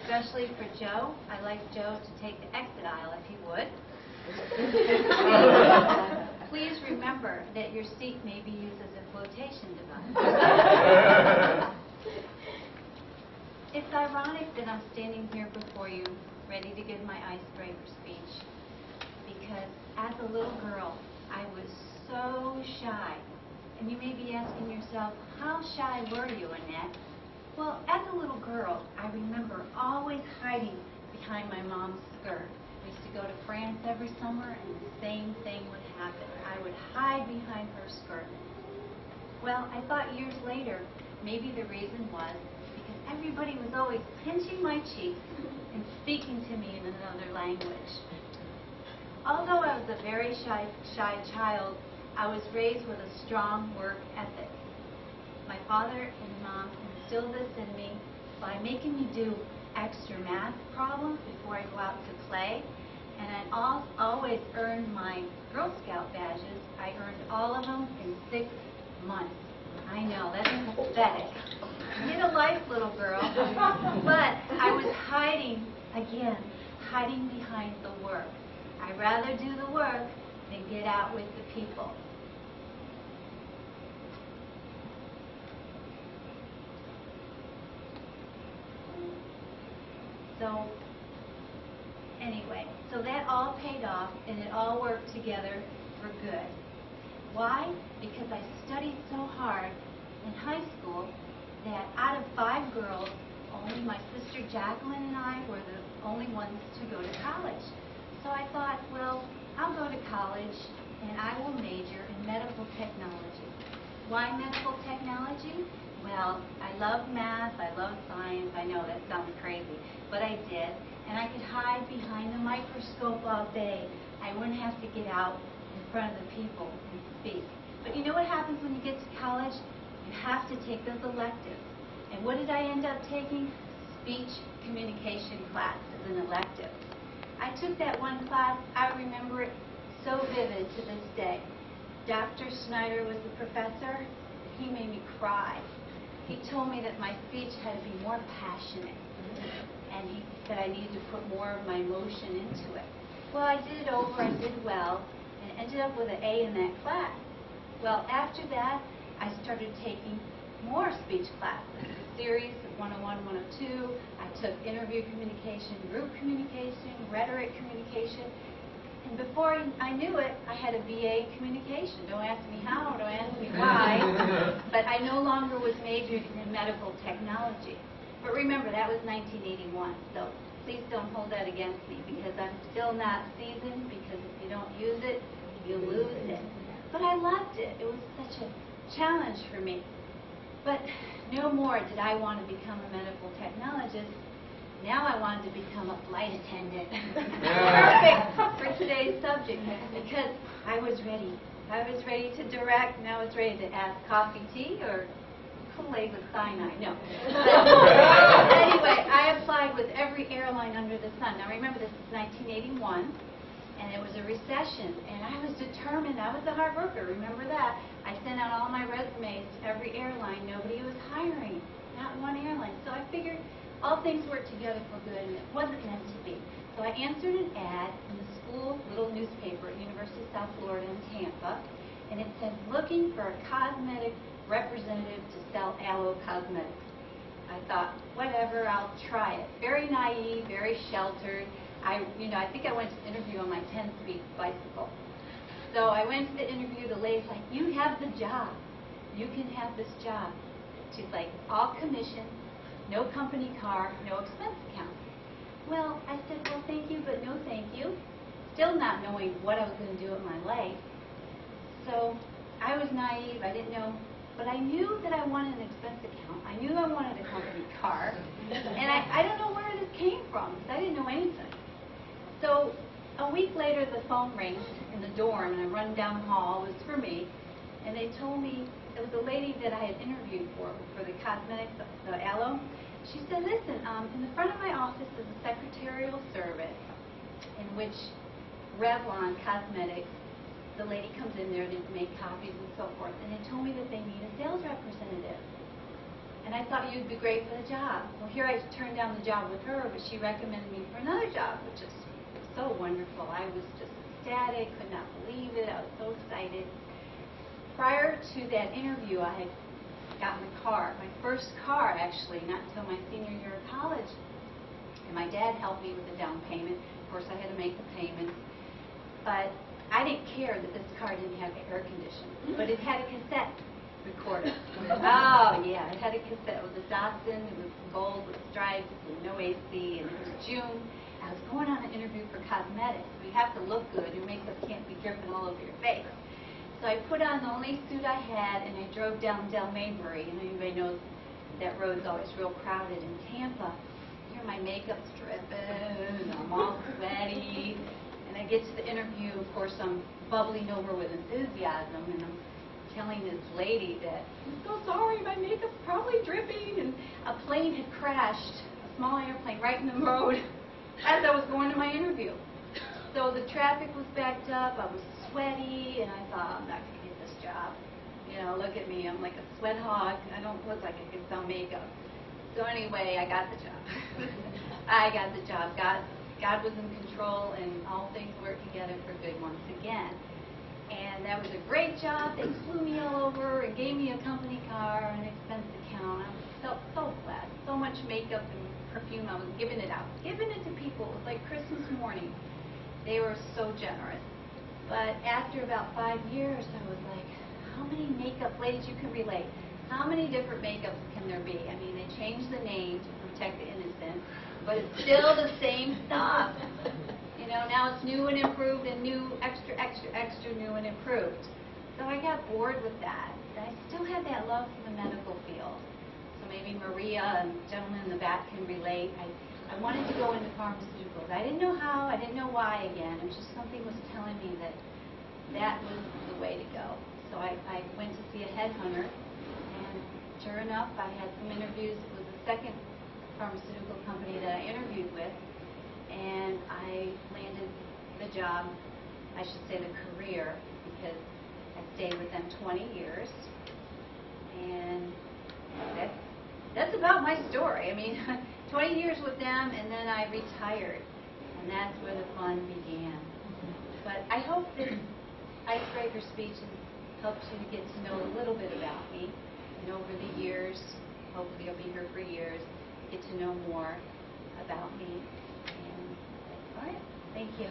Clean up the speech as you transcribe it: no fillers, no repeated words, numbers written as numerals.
especially for Joe. I'd like Joe to take the exit aisle if he would. Please remember that your seat may be used as a flotation device. It's ironic that I'm standing here before you, ready to give my icebreaker speech, because as a little girl, I was so shy. And you may be asking yourself, how shy were you, Annette? Well, as a little girl, I remember always hiding behind my mom's skirt. We used to go to France every summer, and the same thing would happen. I would hide behind her skirt. Well, I thought years later, maybe the reason was because everybody was always pinching my cheeks and speaking to me in another language. Although I was a very shy child, I was raised with a strong work ethic. My father and mom instilled this in me by making me do extra math problems before I go out to play. And I always earned my Girl Scout badges. I earned all of them in 6 months. I know, that's pathetic. Get a life, little girl. But I was hiding behind the work. I'd rather do the work than get out with the people. So anyway, so that all paid off, and it all worked together for good. Why? Because I studied so hard in high school that out of 5 girls, only my sister Jacqueline and I were the only ones to go to college. So I thought, well, I'll go to college and I will major in medical technology. Why medical technology? Well, I love math, I love science. I know that sounds crazy, but I did. And I could hide behind the microscope all day. I wouldn't have to get out in front of the people and speak. But you know what happens when you get to college? You have to take those electives. And what did I end up taking? Speech communication class as an elective. I took that one class. I remember it so vivid to this day. Dr. Snyder was the professor. He made me cry. He told me that my speech had to be more passionate. And he said I needed to put more of my emotion into it. Well, I did it over and did well, and ended up with an A in that class. Well, after that, I started taking more speech classes, a series of 101, 102. I took interview communication, group communication, rhetoric communication. And before I knew it, I had a BA communication. Don't ask me how, don't ask me why. But I no longer was majored in medical technology. But remember, that was 1981, so please don't hold that against me, because I'm still not seasoned, because if you don't use it, you lose it. But I loved it. It was such a challenge for me. But no more did I want to become a medical technologist. Now I wanted to become a flight attendant. Perfect for today's subject, because I was ready. I was ready to direct, and I was ready to ask coffee, tea, or Kool-Aid with cyanide. No. But anyway, I applied with every airline under the sun. Now remember, this is 1981, and it was a recession, and I was determined. I was a hard worker. Remember that. I sent out all my resumes to every airline. Nobody was hiring, not one airline. So I figured all things work together for good, and it wasn't meant to be. So I answered an ad in the school little newspaper at University of South Florida in Tampa, and it said, looking for a cosmetic representative to sell aloe cosmetics. I thought, whatever, I'll try it. Very naive, very sheltered. I think I went to the interview on my 10-speed bicycle. So I went to the interview. The lady's like, you have the job. You can have this job. She's like, all commission, no company car, no expense account. Well, I said, well, thank you, but no thank you. Still not knowing what I was going to do with my life. So I was naive. I didn't know. But I knew that I wanted an expense account. I knew I wanted a company car. And I don't know where this came from, because I didn't know anything. So a week later, the phone rings in the dorm, and I run down the hall. It was for me. And they told me, it was a lady that I had interviewed for the cosmetics, the aloe. She said, listen, in the front of my office is a secretarial service in which Revlon Cosmetics, the lady comes in there to make copies and so forth, and they told me that they need a sales representative. And and I thought you'd be great for the job. Well, here I turned down the job with her, but she recommended me for another job, which is so wonderful. I was just ecstatic, could not believe it. I was so excited. Prior to that interview, I had gotten a car, my first car actually, not until my senior year of college. And my dad helped me with the down payment. Of course, I had to make the payment. But I didn't care that this car didn't have air conditioning, but it had a cassette recorder. Oh, yeah, it had a cassette. It was a Datsun. It was gold with stripes and no AC, and it was June. I was going on an interview for cosmetics. You have to look good. Your makeup can't be dripping all over your face. So I put on the only suit I had, and I drove down Del Maybury. And everybody knows that road's always real crowded in Tampa. Here my makeup's dripping, and I'm all sweaty. And I get to the interview, of course, I'm bubbling over with enthusiasm, and I'm telling this lady that, I'm so sorry, my makeup's probably dripping. And a plane had crashed, a small airplane, right in the road as I was going to my interview. So the traffic was backed up, I was sweaty, and I thought, I'm not going to get this job. You know, look at me, I'm like a sweat hog. I don't look like I can sell makeup. So anyway, I got the job. I got the job. God was in control, and all things worked together for good once again. And that was a great job. They flew me all over and gave me a company car and an expense account. I felt so blessed. So much makeup and perfume. I was giving it out, giving it to people. It was like Christmas morning. They were so generous. But after about 5 years, I was like, how many makeup, ladies, you can relate, how many different makeups can there be? I mean, they changed the name to protect the innocent, but it's still the same stuff. You know, now it's new and improved and new, extra, extra, extra new and improved. So I got bored with that. But I still had that love for the medical field. So maybe Maria and gentlemen in the back can relate. I wanted to go into pharmaceuticals. I didn't know how, I didn't know why again. It was just something was telling me that that was the way to go. So I went to see a headhunter, and sure enough, I had some interviews. It was the second pharmaceutical company that I interviewed with, and I landed the job, I should say the career, because I stayed with them 20 years, and that's about my story. I mean, 20 years with them, and then I retired, and that's where the fun began. But I hope this icebreaker speech has helped you to get to know a little bit about me, and over the years, hopefully you'll be here for years, get to know more about me. And all right, thank you.